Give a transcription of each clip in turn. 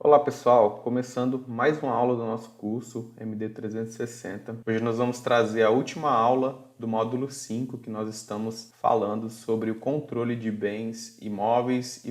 Olá pessoal, começando mais uma aula do nosso curso MD 360. Hoje nós vamos trazer a última aula do módulo 5 que nós estamos falando sobre o controle de bens imóveis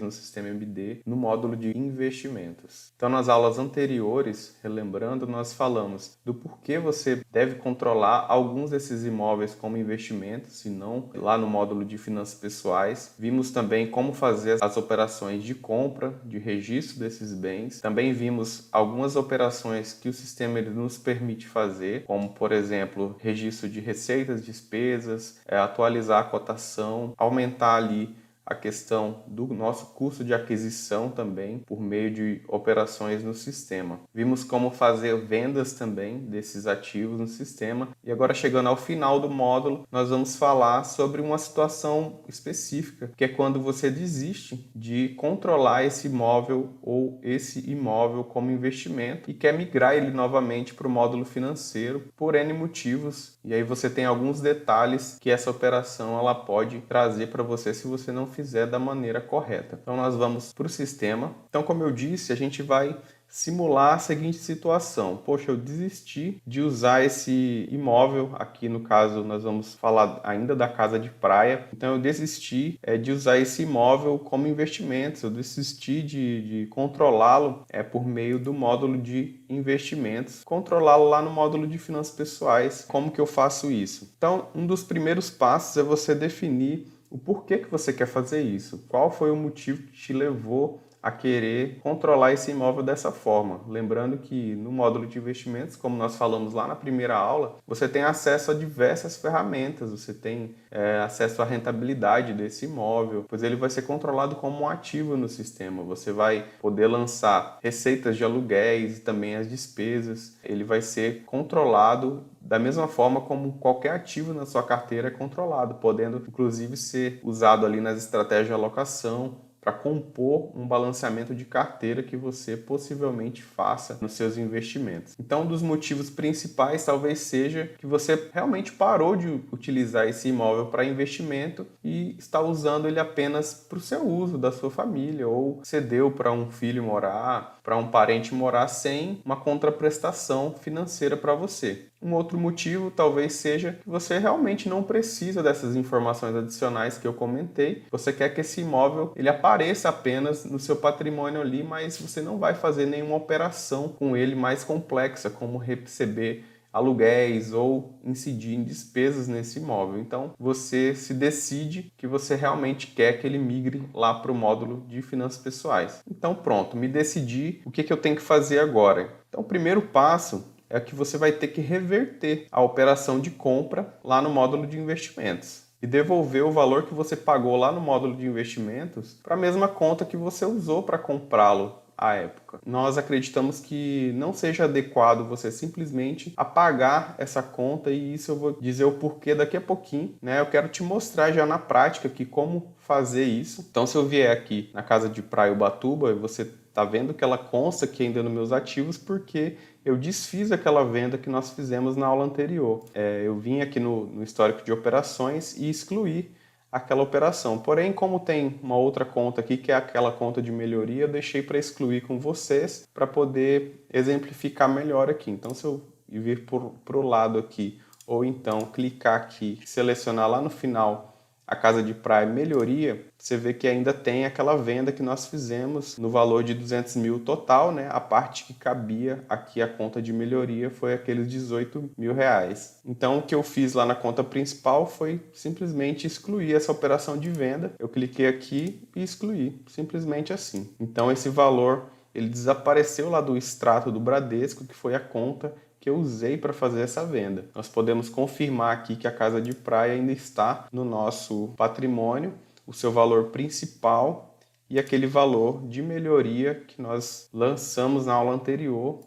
no sistema MD no módulo de investimentos. Então nas aulas anteriores, relembrando, nós falamos do porquê você deve controlar alguns desses imóveis como investimentos e não lá no módulo de finanças pessoais. Vimos também como fazer as operações de compra, de registro desses bens. Também vimos algumas operações que o sistema ele nos permite fazer, como por exemplo, registro de receitas, despesas, atualizar a cotação, aumentar ali a questão do nosso custo de aquisição também por meio de operações no sistema. Vimos como fazer vendas também desses ativos no sistema e agora chegando ao final do módulo, nós vamos falar sobre uma situação específica, que é quando você desiste de controlar esse imóvel ou esse imóvel como investimento e quer migrar ele novamente para o módulo financeiro por N motivos. E aí você tem alguns detalhes que essa operação ela pode trazer para você se você não fizer da maneira correta. Então nós vamos para o sistema. Então, como eu disse, a gente vai simular a seguinte situação. Poxa, eu desisti de usar esse imóvel, aqui no caso nós vamos falar ainda da casa de praia, então eu desisti de usar esse imóvel como investimento, eu desisti de controlá-lo por meio do módulo de investimentos, controlá-lo lá no módulo de finanças pessoais. Como que eu faço isso? Então, um dos primeiros passos é você definir o porquê que você quer fazer isso, qual foi o motivo que te levou a querer controlar esse imóvel dessa forma. Lembrando que no módulo de investimentos, como nós falamos lá na primeira aula, você tem acesso a diversas ferramentas, você tem acesso à rentabilidade desse imóvel, pois ele vai ser controlado como um ativo no sistema. Você vai poder lançar receitas de aluguéis e também as despesas. Ele vai ser controlado da mesma forma como qualquer ativo na sua carteira é controlado, podendo inclusive ser usado ali nas estratégias de alocação, para compor um balanceamento de carteira que você possivelmente faça nos seus investimentos. Então, um dos motivos principais talvez seja que você realmente parou de utilizar esse imóvel para investimento e está usando ele apenas para o seu uso, da sua família, ou cedeu para um filho morar, para um parente morar sem uma contraprestação financeira para você. Um outro motivo talvez seja que você realmente não precisa dessas informações adicionais que eu comentei. Você quer que esse imóvel ele apareça apenas no seu patrimônio ali, mas você não vai fazer nenhuma operação com ele mais complexa, como receber aluguéis ou incidir em despesas nesse imóvel. Então, você se decide que você realmente quer que ele migre lá para o módulo de finanças pessoais. Então, pronto, me decidi, o que eu tenho que fazer agora? Então, o primeiro passo é que você vai ter que reverter a operação de compra lá no módulo de investimentos e devolver o valor que você pagou lá no módulo de investimentos para a mesma conta que você usou para comprá-lo à época. Nós acreditamos que não seja adequado você simplesmente apagar essa conta, e isso eu vou dizer o porquê daqui a pouquinho, né? Eu quero te mostrar já na prática que como fazer isso. Então, se eu vier aqui na casa de praia Ubatuba, você tá vendo que ela consta aqui ainda nos meus ativos porque eu desfiz aquela venda que nós fizemos na aula anterior. Eu vim aqui no histórico de operações e excluí aquela operação. Porém, como tem uma outra conta aqui, que é aquela conta de melhoria, eu deixei para excluir com vocês para poder exemplificar melhor aqui. Então, se eu vir para o lado aqui, ou então clicar aqui, selecionar lá no final a casa de praia melhoria, você vê que ainda tem aquela venda que nós fizemos no valor de 200 mil total, né? A parte que cabia aqui a conta de melhoria foi aqueles 18 mil reais. Então o que eu fiz lá na conta principal foi simplesmente excluir essa operação de venda. Eu cliquei aqui e excluí, simplesmente assim. Então esse valor ele desapareceu lá do extrato do Bradesco, que foi a conta que eu usei para fazer essa venda. Nós podemos confirmar aqui que a casa de praia ainda está no nosso patrimônio, o seu valor principal e aquele valor de melhoria que nós lançamos na aula anterior.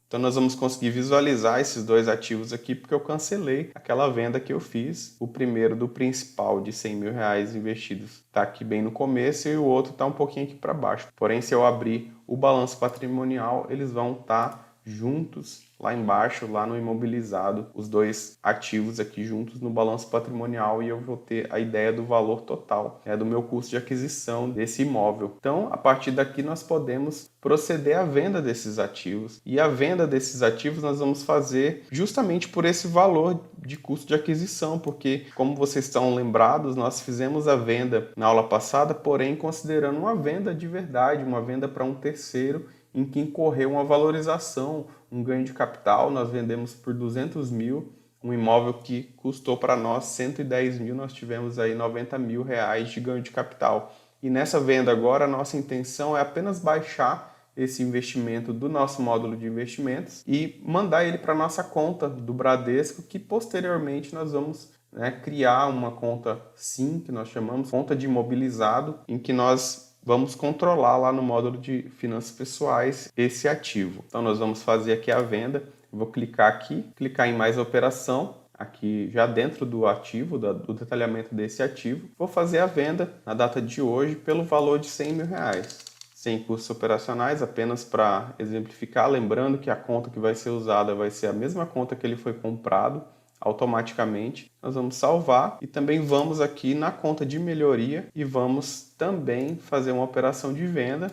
Então nós vamos conseguir visualizar esses dois ativos aqui porque eu cancelei aquela venda que eu fiz. O primeiro do principal de 100 mil reais investidos está aqui bem no começo e o outro está um pouquinho aqui para baixo. Porém, se eu abrir o balanço patrimonial, eles vão estar juntos lá embaixo, lá no imobilizado, os dois ativos aqui juntos no balanço patrimonial e eu vou ter a ideia do valor total, do meu custo de aquisição desse imóvel. Então, a partir daqui nós podemos proceder à venda desses ativos. E a venda desses ativos nós vamos fazer justamente por esse valor de custo de aquisição, porque, como vocês estão lembrados, nós fizemos a venda na aula passada, porém considerando uma venda de verdade, uma venda para um terceiro, em que incorreu uma valorização, um ganho de capital. Nós vendemos por 200 mil, um imóvel que custou para nós 110 mil, nós tivemos aí 90 mil reais de ganho de capital. E nessa venda agora, a nossa intenção é apenas baixar esse investimento do nosso módulo de investimentos e mandar ele para a nossa conta do Bradesco, que posteriormente nós vamos criar uma conta SIM, que nós chamamos conta de imobilizado, em que nós vamos controlar lá no módulo de finanças pessoais esse ativo. Então nós vamos fazer aqui a venda, eu vou clicar aqui, clicar em mais operação, aqui já dentro do ativo, do detalhamento desse ativo, vou fazer a venda na data de hoje pelo valor de 100 mil reais. Sem custos operacionais, apenas para exemplificar, lembrando que a conta que vai ser usada vai ser a mesma conta que ele foi comprado automaticamente. Nós vamos salvar e também vamos aqui na conta de melhoria e vamos também fazer uma operação de venda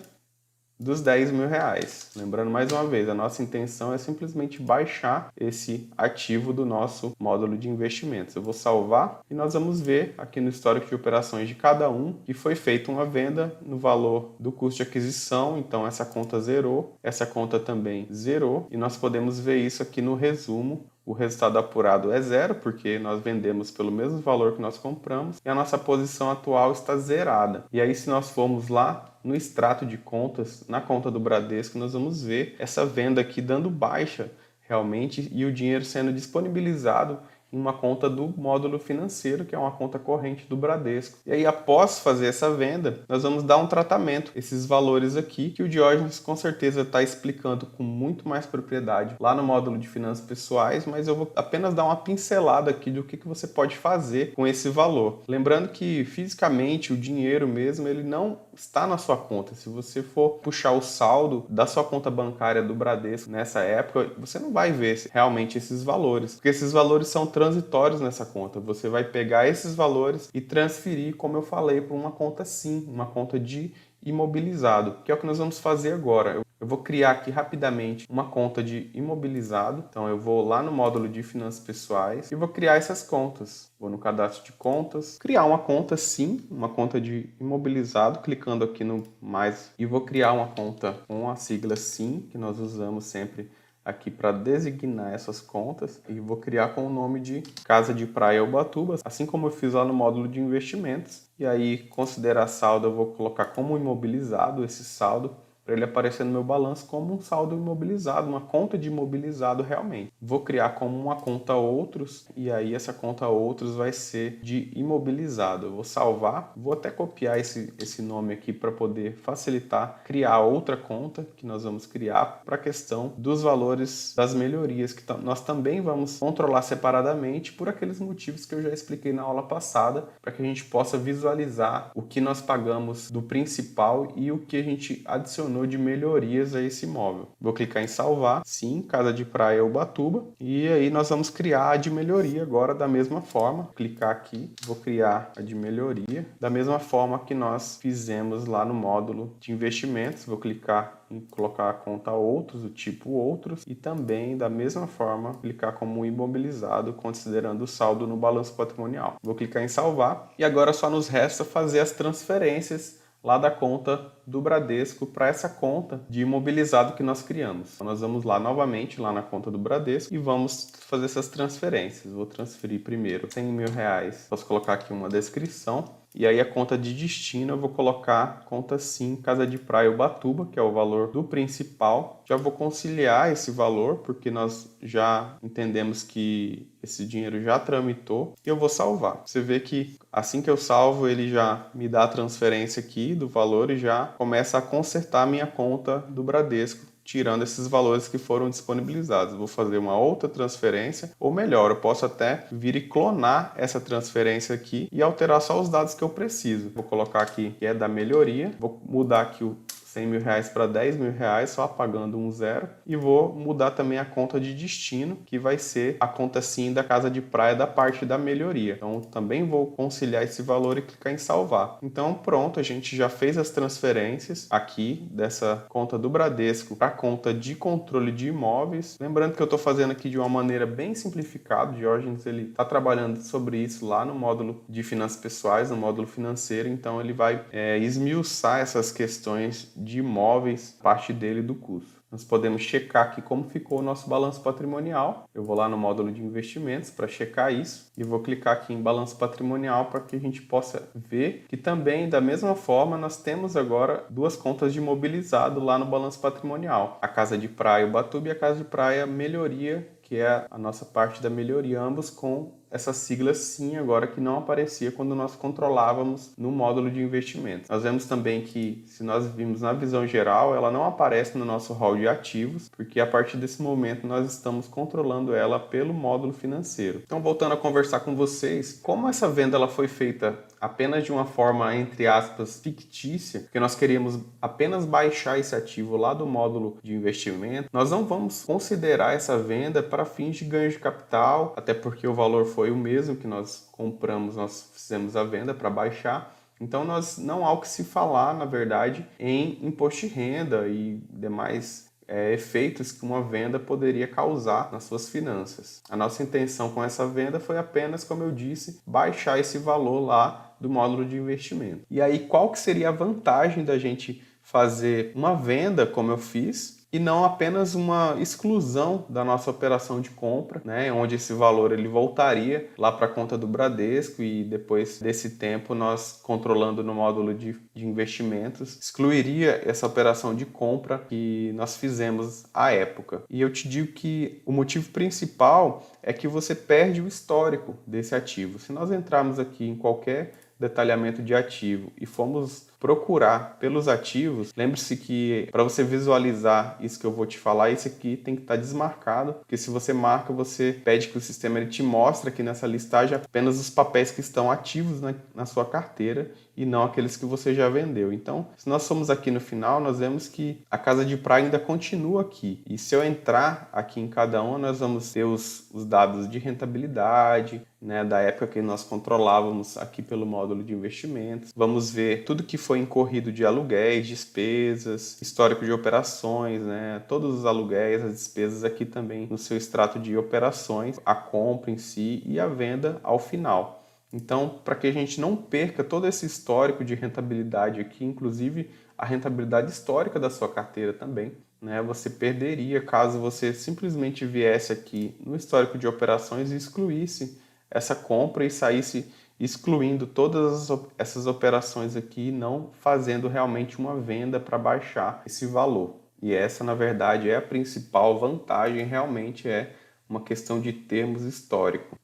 dos 10 mil reais. Lembrando mais uma vez, a nossa intenção é simplesmente baixar esse ativo do nosso módulo de investimentos. Eu vou salvar e nós vamos ver aqui no histórico de operações de cada um que foi feita uma venda no valor do custo de aquisição. Então essa conta zerou, essa conta também zerou e nós podemos ver isso aqui no resumo. O resultado apurado é zero, porque nós vendemos pelo mesmo valor que nós compramos e a nossa posição atual está zerada. E aí, se nós formos lá no extrato de contas, na conta do Bradesco, nós vamos ver essa venda aqui dando baixa realmente e o dinheiro sendo disponibilizado em uma conta do módulo financeiro, que é uma conta corrente do Bradesco. E aí, após fazer essa venda, nós vamos dar um tratamento, esses valores aqui, que o Diógenes com certeza está explicando com muito mais propriedade lá no módulo de finanças pessoais, mas eu vou apenas dar uma pincelada aqui do que você pode fazer com esse valor. Lembrando que, fisicamente, o dinheiro mesmo, ele não está na sua conta. Se você for puxar o saldo da sua conta bancária do Bradesco nessa época, você não vai ver realmente esses valores, porque esses valores são transitórios nessa conta. Você vai pegar esses valores e transferir, como eu falei, para uma conta SIM, uma conta de imobilizado, que é o que nós vamos fazer agora. Eu vou criar aqui rapidamente uma conta de imobilizado. Então eu vou lá no módulo de finanças pessoais e vou criar essas contas. Vou no cadastro de contas, criar uma conta SIM, uma conta de imobilizado, clicando aqui no mais e vou criar uma conta com a sigla SIM, que nós usamos sempre aqui para designar essas contas, e vou criar com o nome de Casa de Praia Ubatuba, assim como eu fiz lá no módulo de investimentos. E aí, considerar saldo, eu vou colocar como imobilizado esse saldo, para ele aparecer no meu balanço como um saldo imobilizado, uma conta de imobilizado realmente. Vou criar como uma conta outros, e aí essa conta outros vai ser de imobilizado. Eu vou salvar, vou até copiar esse nome aqui para poder facilitar criar outra conta que nós vamos criar para a questão dos valores das melhorias, que nós também vamos controlar separadamente por aqueles motivos que eu já expliquei na aula passada, para que a gente possa visualizar o que nós pagamos do principal e o que a gente adicionou de melhorias a esse imóvel. Vou clicar em salvar, sim, Casa de Praia Ubatuba, e aí nós vamos criar a de melhoria agora da mesma forma. Vou clicar aqui, vou criar a de melhoria da mesma forma que nós fizemos lá no módulo de investimentos. Vou clicar em colocar a conta outros, o tipo outros, e também da mesma forma clicar como imobilizado, considerando o saldo no balanço patrimonial. Vou clicar em salvar e agora só nos resta fazer as transferências lá da conta do Bradesco para essa conta de imobilizado que nós criamos. Então, nós vamos lá novamente, lá na conta do Bradesco, e vamos fazer essas transferências. Vou transferir primeiro 100 mil reais. Posso colocar aqui uma descrição. E aí a conta de destino eu vou colocar conta SIM Casa de Praia Ubatuba, que é o valor do principal. Já vou conciliar esse valor, porque nós já entendemos que esse dinheiro já tramitou. E eu vou salvar. Você vê que assim que eu salvo, ele já me dá a transferência aqui do valor e já começa a consertar a minha conta do Bradesco, tirando esses valores que foram disponibilizados. Vou fazer uma outra transferência, ou melhor, eu posso até vir e clonar essa transferência aqui e alterar só os dados que eu preciso. Vou colocar aqui que é da melhoria, vou mudar aqui o R$100.000 para R$10.000, só apagando um zero. E vou mudar também a conta de destino, que vai ser a conta sim da casa de praia da parte da melhoria. Então também vou conciliar esse valor e clicar em salvar. Então pronto, a gente já fez as transferências aqui dessa conta do Bradesco para a conta de controle de imóveis. Lembrando que eu estou fazendo aqui de uma maneira bem simplificada. O Diógenes ele está trabalhando sobre isso lá no módulo de finanças pessoais, no módulo financeiro. Então ele vai esmiuçar essas questões de imóveis, parte dele do curso. Nós podemos checar aqui como ficou o nosso balanço patrimonial. Eu vou lá no módulo de investimentos para checar isso e vou clicar aqui em balanço patrimonial para que a gente possa ver que também, da mesma forma, nós temos agora duas contas de imobilizado lá no balanço patrimonial. A Casa de Praia Ubatuba e a Casa de Praia Melhoria, que é a nossa parte da melhoria, ambos com essa sigla sim agora que não aparecia quando nós controlávamos no módulo de investimento. Nós vemos também que, se nós vimos na visão geral, ela não aparece no nosso hall de ativos, porque a partir desse momento nós estamos controlando ela pelo módulo financeiro. Então, voltando a conversar com vocês, como essa venda ela foi feita apenas de uma forma, entre aspas, fictícia, porque nós queríamos apenas baixar esse ativo lá do módulo de investimento, nós não vamos considerar essa venda para fins de ganho de capital, até porque o valor foi o mesmo que nós compramos, nós fizemos a venda para baixar. Então, nós não há o que se falar, na verdade, em imposto de renda e demais efeitos que uma venda poderia causar nas suas finanças. A nossa intenção com essa venda foi apenas, como eu disse, baixar esse valor lá do módulo de investimento. E aí, qual que seria a vantagem da gente fazer uma venda, como eu fiz, e não apenas uma exclusão da nossa operação de compra, né, onde esse valor ele voltaria lá para a conta do Bradesco e depois desse tempo nós, controlando no módulo de investimentos, excluiria essa operação de compra que nós fizemos à época. E eu te digo que o motivo principal é que você perde o histórico desse ativo. Se nós entrarmos aqui em qualquer detalhamento de ativo e formos procurar pelos ativos, lembre-se que para você visualizar isso que eu vou te falar, isso aqui tem que estar desmarcado, porque se você marca, você pede que o sistema ele te mostre aqui nessa listagem apenas os papéis que estão ativos na sua carteira e não aqueles que você já vendeu. Então, se nós somos aqui no final, nós vemos que a Casa de Praia ainda continua aqui. E se eu entrar aqui em cada uma, nós vamos ter os dados de rentabilidade, né, da época que nós controlávamos aqui pelo módulo de investimentos. Vamos ver tudo que foi incorrido de aluguéis, despesas, histórico de operações, né, todos os aluguéis, as despesas aqui também no seu extrato de operações, a compra em si e a venda ao final. Então, para que a gente não perca todo esse histórico de rentabilidade aqui, inclusive a rentabilidade histórica da sua carteira também, né, você perderia caso você simplesmente viesse aqui no histórico de operações e excluísse essa compra e saísse excluindo todas essas operações aqui, não fazendo realmente uma venda para baixar esse valor. E essa, na verdade, é a principal vantagem, realmente é uma questão de termos históricos.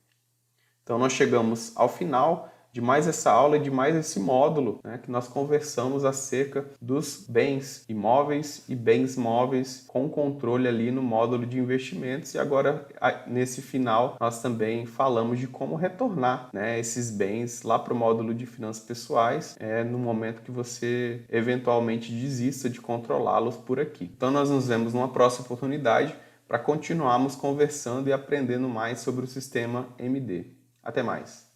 Então, nós chegamos ao final de mais essa aula e de mais esse módulo, né, que nós conversamos acerca dos bens imóveis e bens móveis com controle ali no módulo de investimentos. E agora, nesse final, nós também falamos de como retornar, né, esses bens lá para o módulo de finanças pessoais no momento que você eventualmente desista de controlá-los por aqui. Então, nós nos vemos numa próxima oportunidade para continuarmos conversando e aprendendo mais sobre o sistema MD. Até mais!